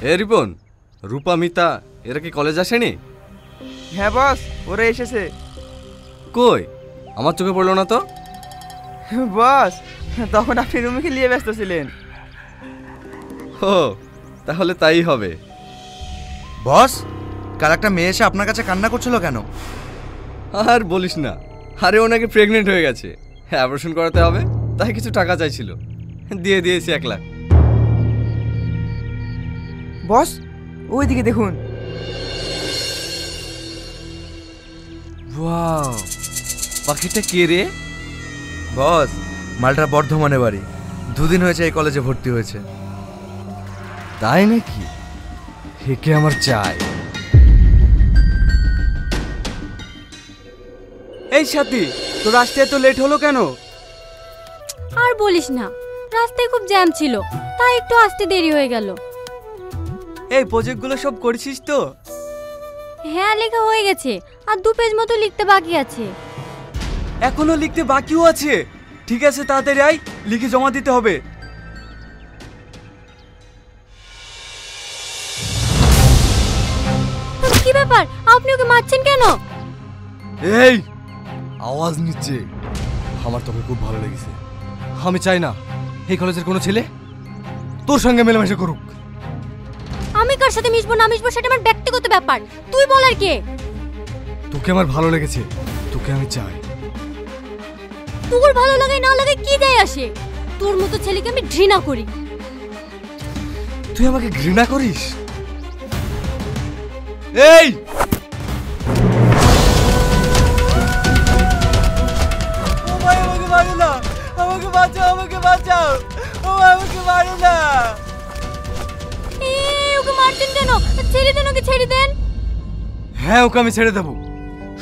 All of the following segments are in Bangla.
এ রিপন, রূপা, মিতা এরা কি কলেজ আসেনি? হ্যাঁ বস, ওরা এসেছে। কই, আমার চোখে পড়লো না তো। বস, তখন আপনি রুমিকে নিয়ে ব্যস্ত ছিলেন। ও, তাহলে তাই হবে। বস, কাল একটা মেয়ে এসে আপনার কাছে কান্না করছিল কেন? আর বলিস না, আরে ওনাকে প্রেগনেন্ট হয়ে গেছে, অপারেশন করাতে হবে, তাই কিছু টাকা চাইছিল, দিয়ে দিয়েছি 1 লাখ। বস, ওইদিকে দেখুন। ওয়াও, পাখিটা কে রে? বস, মালটা বর্ধমানে বাড়ি, 2 দিন হয়েছে এই কলেজে ভর্তি হয়েছে। তাই নাকি? একে আমার চাই। এই সাথী, তোর আসতে এত লেট হলো কেন? আর বলিস না, রাস্তায় খুব জ্যাম ছিল, তাই একটু আসতে দেরি হয়ে গেল। এই প্রজেক্টগুলো সব করেছিস তো? হ্যাঁ, লেখা হয়ে গেছে, আর 2 পেজ মতো লিখতে বাকি আছে। এখনো লিখতে বাকিও আছে? ঠিক আছে, তাড়াতাড়ি আয়, লিখে জমা দিতে হবে। কি ব্যাপার, আপনি ওকে মারছেন কেন? এই আওয়াজ নিচ্ছে, আমার তোকে খুব ভালো লেগেছে। আমি চাই না এই কলেজের কোনো ছেলে তোর সঙ্গে মেলামেশা করুক। আমি কার সাথে মিশবো না মিশবো সেটা আমার ব্যক্তিগত ব্যাপার, তুই বলার কে? তোকে আমার ভালো লেগেছে, তোকে আমি চাই। তোর ভালো লাগে না লাগে কি যায় আসে? তোর মতো ছেলেকে আমি ঘৃণা করি। তুই আমাকে ঘৃণা করিস? এই ও ভাই, আমাকে মারো না, আমাকে বাঁচাও, আমাকে বাঁচাও, ও আমাকে মারো না। ওকে মারছেন কেন? ছেড়ে দেন ওকে, ছেড়ে দেন। হ্যাঁ, ওকে আমি ছেড়ে দেবো,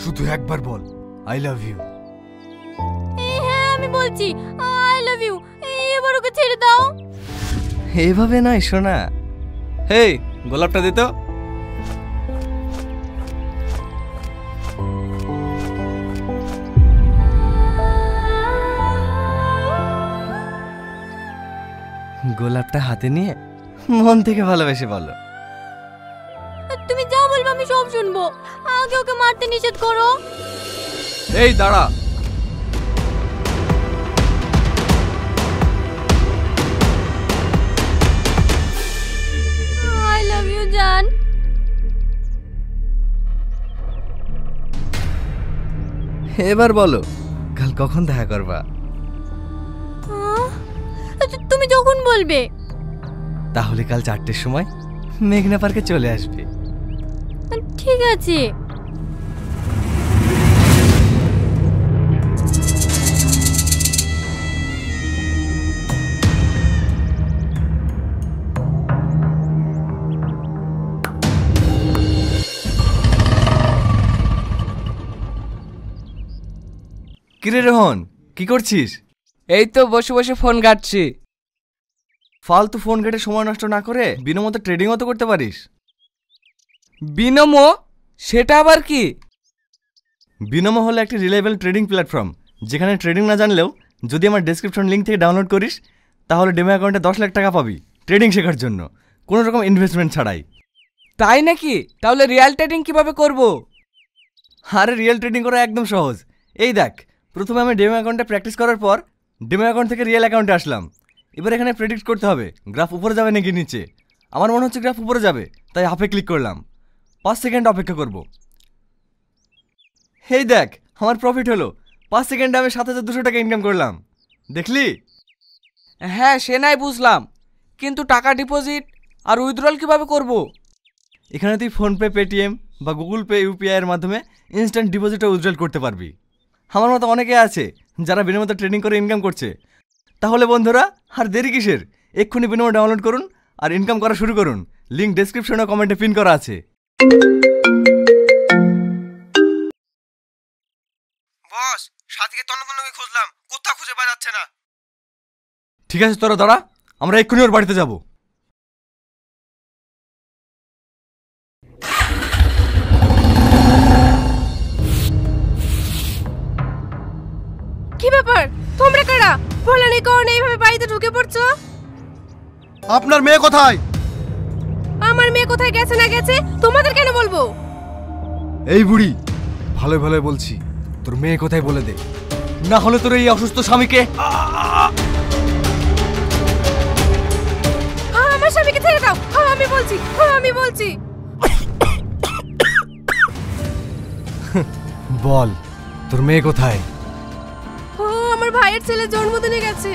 শুধু একবার বল আই লাভ ইউ। হ্যাঁ, আমি বলছি আই লাভ ইউ, এবার ওকে ছেড়ে দাও। এইভাবে নয় শোনা। হেই, গোলাপটা দে তো। গোলাপটা হাতে নিয়ে মন থেকে ভালোবেসে বলো। তুমি যা বলবে আমি সব শুনবো, আগে ওকে মারতে নিষেধ করো। এই দাঁড়া, আই লাভ ইউ জান। এবার বলো কাল কখন দেখা করবা? তুমি যখন বলবে। তাহলে কাল 4টের সময় মেঘনা পার্কে চলে আসবে। ঠিক আছে। কিরে রোহন, কি করছিস? এই তো বসে বসে ফোন ঘাটছি। ফালতু ফোন ঘেটে সময় নষ্ট না করে বিনোমত ট্রেডিংও তো করতে পারিস। বিনোমো? সেটা আবার কি? বিনোমো হলো একটি রিলায়েবল ট্রেডিং প্ল্যাটফর্ম, যেখানে ট্রেডিং না জানলেও যদি আমার ডেসক্রিপশন লিঙ্ক থেকে ডাউনলোড করিস তাহলে ডেমো অ্যাকাউন্টে 10 লাখ টাকা পাবি ট্রেডিং শেখার জন্য, কোনো রকম ইনভেস্টমেন্ট ছাড়াই। তাই নাকি? তাহলে রিয়েল ট্রেডিং কিভাবে করব? আরে রিয়েল ট্রেডিং করা একদম সহজ। এই দেখ, প্রথমে আমি ডেমো অ্যাকাউন্টে প্র্যাকটিস করার পর ডেমো অ্যাকাউন্ট থেকে রিয়েল অ্যাকাউন্টে আসলাম। এবার এখানে প্রেডিক্ট করতে হবে গ্রাফ উপরে যাবে নাকি নিচে। আমার মনে হচ্ছে গ্রাফ উপরে যাবে, তাই হাফে ক্লিক করলাম। 5 সেকেন্ড অপেক্ষা করব। এই দেখ, আমার প্রফিট হলো। 5 সেকেন্ডে আমি 7,200 টাকা ইনকাম করলাম, দেখলি? হ্যাঁ, সে নাই বুঝলাম, কিন্তু টাকা ডিপোজিট আর উইথড্রল কিভাবে করব? এখানে তুই ফোনপে, পেটিএম বা গুগল পে, ইউপিআই এর মাধ্যমে ইনস্ট্যান্ট ডিপোজিট ও উইথড্রল করতে পারবি। আমার মতো অনেকে আছে যারা বিনোমো ট্রেডিং করে ইনকাম করছে। তাহলে বন্ধুরা আর দেরি কিসের, এক্ষুনি বিনোমো ডাউনলোড করুন আর ইনকাম করা শুরু করুন। লিঙ্ক ডেসক্রিপশন ও কমেন্টে পিন করা আছে। বস, সাথীকে তন্ন খুঁজলাম, কোথাও খুঁজে পাওয়া যাচ্ছে না। ঠিক আছে, তোরা দাঁড়া, আমরা এক্ষুনি ওর বাড়িতে যাব। কি ব্যাপার, তোমরা কারা? বলা নেই কারণে এইভাবে বাড়িতে ঢুকে পড়ছো? আপনার মেয়ে কোথায়? আমার মেয়ে কোথায় গেছে না গেছে তোমাদের কেন বলবো? এই বুড়ি, ভালো ভালো বলছি, তোর মেয়ে কোথায় বলে দে, না হলে তোর এই অসুস্থ স্বামীকে। আমার স্বামীকে ছেড়ে দাও, আমি বলছি, আমি বলছি। বল, তোর মেয়ে কোথায়? আমার ভাইয়ের ছেলে জন্মদিনে গেছে।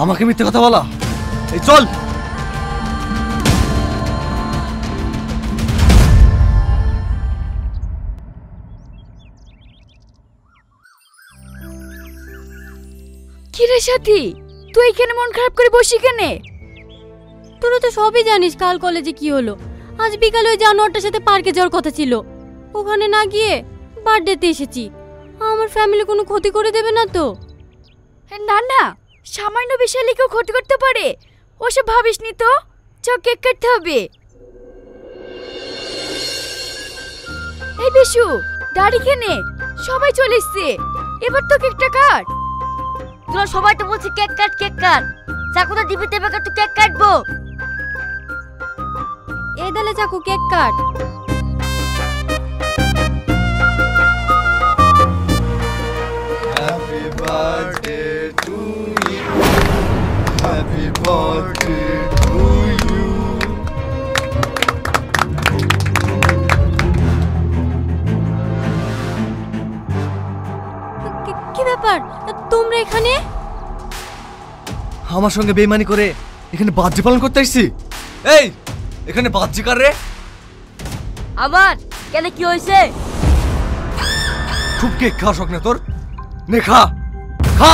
আমাকে মিথ্যে কথা বলা? এই চল। কি রে সাথী, তুই এখানে মন খারাপ করে বসি কেনে? তোরা তো সবই জানিস কাল কলেজে কি হলো। আজ বিকালে ওই জানোয়ারটার সাথে পার্কে যাওয়ার কথা ছিল, ওখানে না গিয়ে বার্থডেতে এসেছি। আমার ফ্যামিলি কোনো ক্ষতি করে দেবে না তো? না না, সামান্য বিষয় কেউ ক্ষতি করতে পারে, ওসব ভাবিস নি তো। চ, কেক কাটতে হবে। এই বিশু, দাড়ি কেনে? সবাই চলে এসছে, এবার তো কেকটা কাট। তোরা সবাই তো বলছে কেক কাট কেক কাট, চাকুটা দিবি তেবে তো কেক কাটবো। এই দালে চাকু, cake cut. Happy birthday to you. Happy birthday to you. কি ব্যাপার, তোমরা এখানে? আমার সঙ্গে বেইমানি করে এখানে বাদ্য পালন করতে আসছি? এই, এখানে বাদ্য কার রে? আবার কেন, কি হয়েছে? খুব কেক খাওয়া শখ না তোর? নে খা, খা।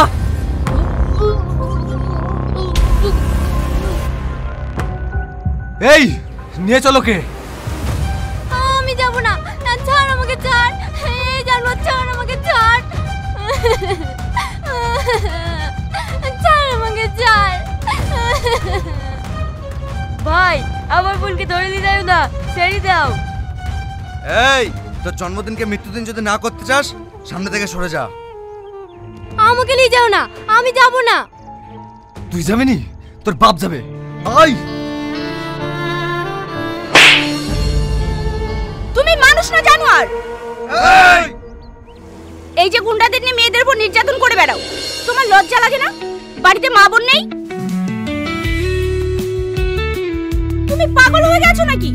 এই, নিয়ে চলো কে। আমি যাব না, ছাড় আমাকে, ছাড়। এই জানোয়ার, ছাড় আমাকে, ছাড়। ছাড় আমাকে, ছাড়। ভাই, আমার বোনকে ধরে নিয়ে যাও না, ছেড়ে দাও। এই, তোর জন্মদিনকে মৃত্যুদিন যদি না করতে চাস, সামনে থেকে সরে যা। আমাকে নিয়ে যাও না, আমি যাব না। তুই যাবি নি? তোর বাপ যাবে। আই, তুমি মানুষ না জানোয়ার? এই, এই যে গুন্ডাদের নিয়ে মেয়েদের উপর নির্যাতন করে বেড়াও, তোমার লজ্জা লাগে না? বাড়িতে মা বোন নেই? তুমি পাগল হয়ে গেছো নাকি?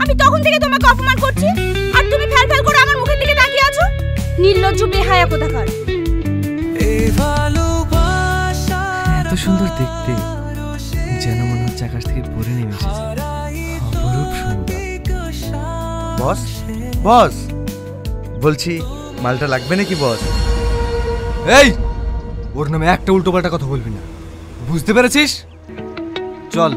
আমি তখন থেকে তোমাকে অপমান করছি, আর তুমি ফ্যাল ফ্যাল করে আমার মুখের দিকে তাকিয়ে আছো। নির্লজ্জ বেহায়া কোথাকার। এত সুন্দর দেখতে, যেন মনে হচ্ছে আকাশ থেকে পড়ে নেমে এসেছে। অপরূপ সুন্দর। বস, বস, বলছি মালটা লাগবে নাকি বস? এই, ওর নামে একটা উল্টো পাল্টা কথা বলবি না, বুঝতে পেরেছিস? চল।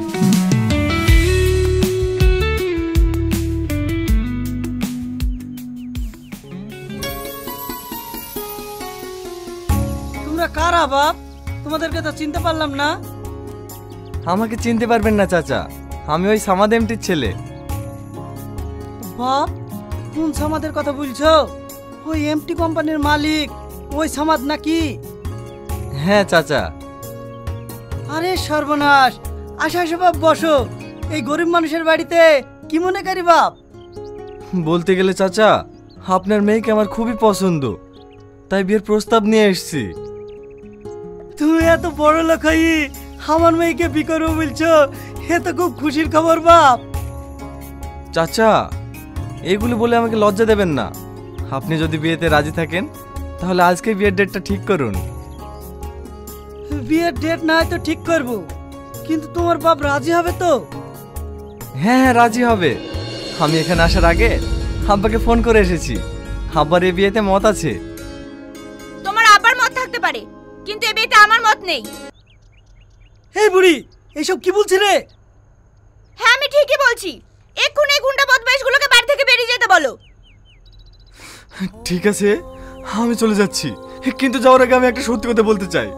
তোমরা কারা বাপ? তোমাদেরকে তো চিনতে পারলাম না। আমাকে চিনতে পারবেন না চাচা, আমি ওই সামাদ এমটির ছেলে। বাপ, কোন সামাদের কথা বলছো? ওই এমটি কোম্পানির মালিক ওই সামাদ নাকি? হ্যাঁ চাচা। আরে সর্বনাশ! আসো আসো বাপ, বসো। এই গরিব মানুষের বাড়িতে কি মনে করি বাপ? বলতে গেলে চাচা, আপনার মেয়েকে আমার খুবই পছন্দ, তাই বিয়ের প্রস্তাব নিয়ে এসেছি। তুমি এত বড় লোক হই আমার মেয়েকে বিয়ে করবো বলছো, এ তো খুব খুশির খবর বাপ। চাচা, এগুলো বলে আমাকে লজ্জা দেবেন না। আপনি যদি বিয়েতে রাজি থাকেন তাহলে আজকে বিয়ের ডেটটা ঠিক করুন। বিয়ের ডেট না হয় তো ঠিক করবো, কিন্তু তোমার বাপ রাজি হবে তো? হ্যাঁ হ্যাঁ, রাজি হবে। আমি এখানে আসার আগে আব্বাকে ফোন করে এসেছি, আব্বার এই বিয়েতে মত আছে। তোমার আব্বার মত থাকতে পারে, কিন্তু এই বিয়েতে আমার মত নেই। এই বুড়ি, এইসব কি বলছি রে? হ্যাঁ, আমি ঠিকই বলছি। এক্ষুনি এই গুন্ডা বদমাইশগুলোকে বাড়ি থেকে বেরিয়ে যেতে বলো। ঠিক আছে, আমি চলে যাচ্ছি, কিন্তু যাওয়ার আগে আমি একটা সত্যি কথা বলতে চাই।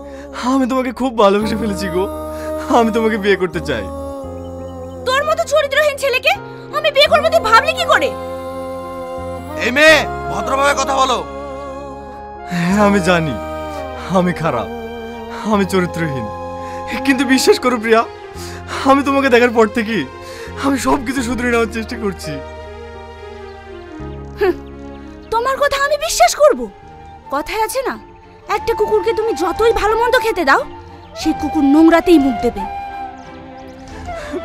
আমি তোমাকে খুব ভালোবেসে ফেলেছি গো, আমি তোমাকে বিয়ে করতে চাই। তোর মতো চরিত্রহীন ছেলেকে আমি বিয়ে করবো তুই ভাবলি কি করে? এই মেয়ে, ভদ্রভাবে কথা বলো। হ্যাঁ আমি জানি আমি খারাপ, আমি চরিত্রহীন, কিন্তু বিশ্বাস করো প্রিয়া, আমি তোমাকে দেখার পর থেকে আমি সব কিছু শুধরে নেওয়ার চেষ্টা করছি। তোমার কথা আমি বিশ্বাস করব? কথায় আছে না, একটা কুকুরকে তুমি যতই ভালো মন্দ খেতে দাও, সেই কুকুর নোংরাতেই মুখ দেবে।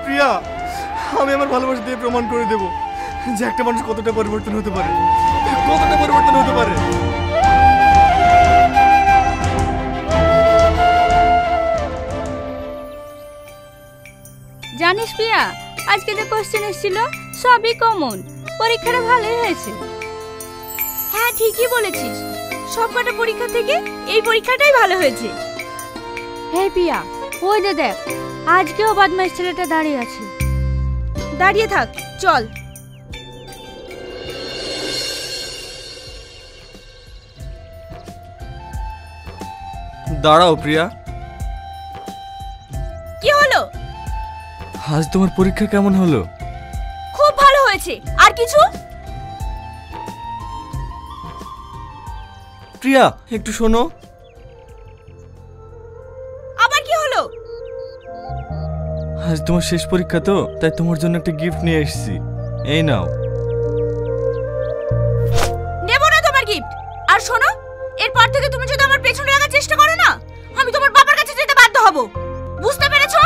প্রিয়া, আমি আমার ভালোবাসা দিয়ে প্রমাণ করে দেব যে একটা মানুষ কতটা পরিবর্তন হতে পারে, কতটা পরিবর্তন হতে পারে। জানিস প্রিয়া, আজকে যে কোশ্চেন এসেছিল সবই কমন, পরীক্ষাটা ভালোই হয়েছে। হ্যাঁ ঠিকই বলেছিস, সবকটা পরীক্ষা থেকে এই পরীক্ষাটাই ভালো হয়েছে। হে প্রিয়া, ওই যে দেখ, আজকেও বদমাইশ ছেলেটা দাঁড়িয়ে আছে। দাঁড়িয়ে থাক, চল। দাঁড়াও প্রিয়া, কি হলো? আজ তোমার পরীক্ষা কেমন হলো? খুব ভালো হয়েছে। আর কিছু? প্রিয়া একটু শোনো। আবার কি হলো? আজ তোমার শেষ পরীক্ষা তো, তাই তোমার জন্য একটা গিফট নিয়ে এসেছি, এই নাও। নেব না তোমার গিফট। আর শোনো, এরপর থেকে তুমি যদি আমার পেছনে লাগার চেষ্টা করো না, আমি তোমার বাবার কাছে যেতে বাধ্য হব। বুঝতে পেরেছো?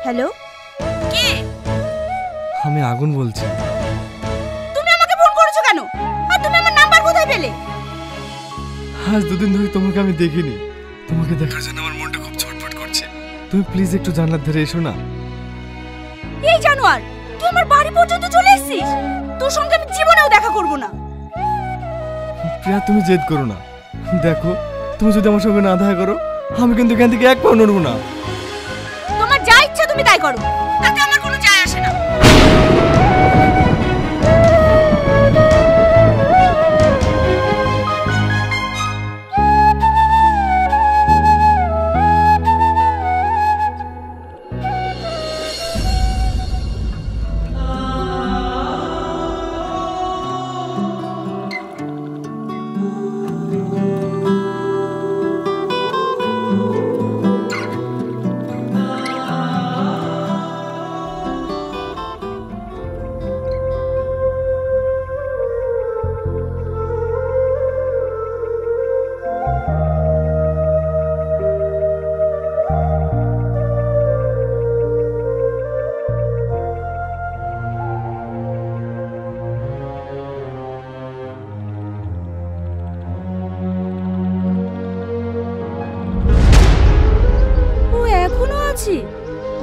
হ্যালো, কে? আমি আগুন বলছি। তুমি আমাকে ফোন করেছো কেন? আর তুমি আমার নাম্বার কোথায় পেলে? আজ দুদিন ধরে তোমাকে আমি দেখিনি, তোমাকে দেখার জন্য আমার মনটা খুব ছটফট করছে। তুমি প্লিজ একটু জানলার ধারে এসো না। এই জানোয়ার, তুই আমার বাড়ি পর্যন্ত চলে এসেছিস। তোর সঙ্গে আমি জীবনেও দেখা করব না। প্রিয়া তুমি জেদ করো না, দেখো তুমি যদি আমার সঙ্গে না দেখা করো, আমি কিন্তু এখান থেকে এক পাও নড়বো না। তোমার যা ইচ্ছা তুমি তাই করো, তাতে আমার কোনো যায় আসে না।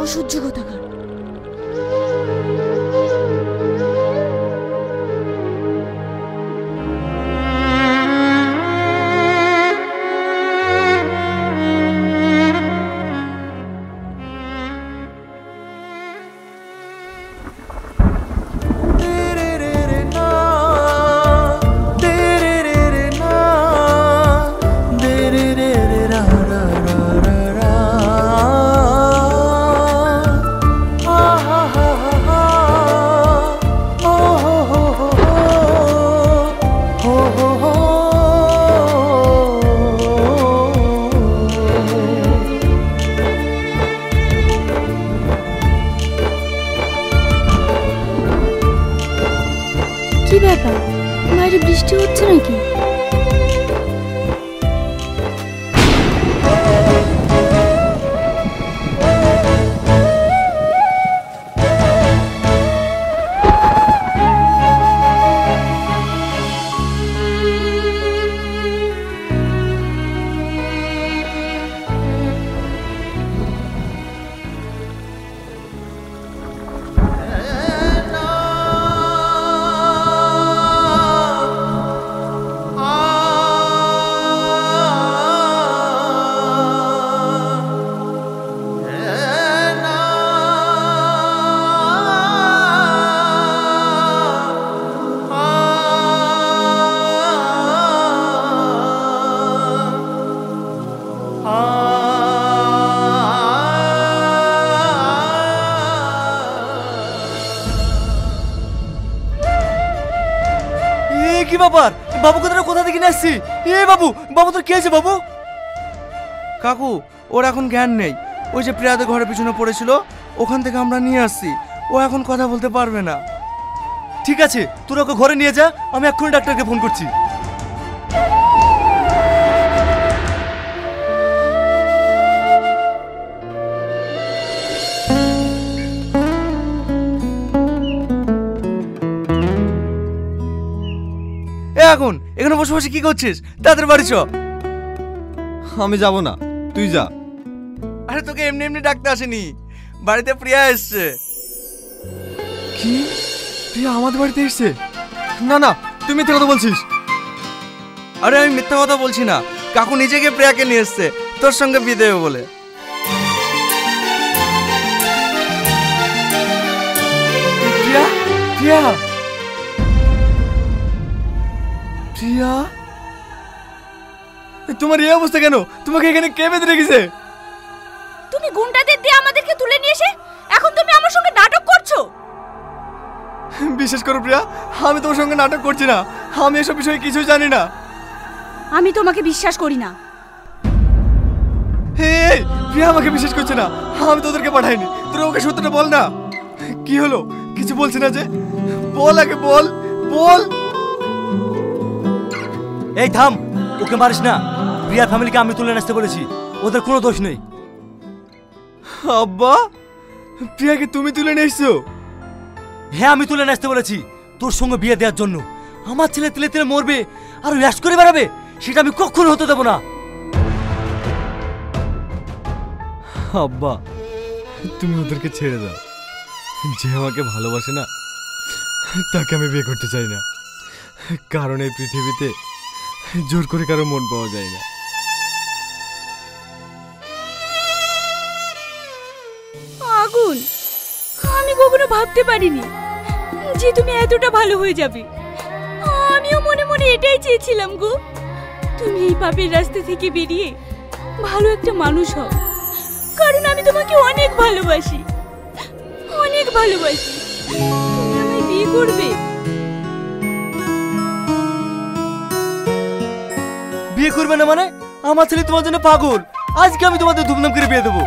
অসহ্য কোথাকার। ব্যাপার? বাবু কোথা থেকে নিয়ে আসছি? এ বাবু, বাবু তোর কি হয়েছে বাবু? কাকু ওর এখন জ্ঞান নেই। ওই যে প্রিয়াদের ঘরের পিছনে পড়েছিল, ওখান থেকে আমরা নিয়ে আসছি। ও এখন কথা বলতে পারবে না। ঠিক আছে, তোর ওকে ঘরে নিয়ে যা, আমি এক্ষুনি ডাক্তারকে ফোন করছি। এখন এখানে বসে বসে কি করছিস? তাড়াতাড়ি বাড়ি চ। আমি যাব না, তুই যা। আরে তোকে এমনি এমনি ডাকতে আসেনি, বাড়িতে প্রিয়া এসছে। কি? প্রিয়া আমাদের বাড়িতে এসেছে? না না, তুই মিথ্যে কথা বলছিস। আরে আমি মিথ্যা কথা বলছি না, কাকু নিজে গিয়ে প্রিয়াকে নিয়ে এসছে তোর সঙ্গে বিয়ে দেবে বলে। প্রিয়া, প্রিয়া, প্রিয়া, তোমার এই অবস্থা কেন? তোমাকে এখানে কে বেঁধে রেখেছে? তুমি গুন্ডাদের দিয়ে আমাদেরকে তুলে নিয়ে এসে এখন তুমি আমার সঙ্গে নাটক করছো। বিশ্বাস করো প্রিয়া, আমি তোমার সঙ্গে নাটক করছি না। আমি এসব বিষয়ে কিছুই জানি না। আমি তোমাকে বিশ্বাস করি না। হে, প্রিয়া আমাকে বিশ্বাস করছে না। আমি তোদেরকে পাঠাইনি। তোরা ওকে সত্যটা বল না। কি হলো? কিছু বলছি না যে? বল আগে, বল বল। এই থাম, ওকে মারিস না। প্রিয়া ফ্যামিলিকে আমি তুলে আসতে বলেছি, ওদের কোনো দোষ নেই। আব্বা, প্রিয়াকে তুমি তুলে নিয়ে এসছো? হ্যাঁ, আমি তুলে আসতে বলেছি তোর সঙ্গে বিয়ে দেওয়ার জন্য। আমার ছেলে তিলে তিলে মরবে আর ইয়াস করে বেড়াবে, সেটা আমি কখনো হতে দেব না। আব্বা, তুমি ওদেরকে ছেড়ে দাও। যে আমাকে ভালোবাসে না, তাকে আমি বিয়ে করতে চাই না। কারণ এই পৃথিবীতে জোর করে কারো মন পাওয়া যায় না। আগুন, আমি কখনো ভাবতে পারিনি যে তুমি এতটা ভালো হয়ে যাবে। আমিও মনে মনে এটাই চেয়েছিলাম গো, তুমি এই পাপের রাস্তা থেকে বেরিয়ে ভালো একটা মানুষ হও। কারণ আমি তোমাকে অনেক ভালোবাসি, অনেক ভালোবাসি। তুমি আমায় বিয়ে করবে? বিয়ে করবে না মানে? আমার ছেলে তোমার জন্য পাগল। আজকে আমি তোমাদের ধুমধাম করে বিয়ে দেবো।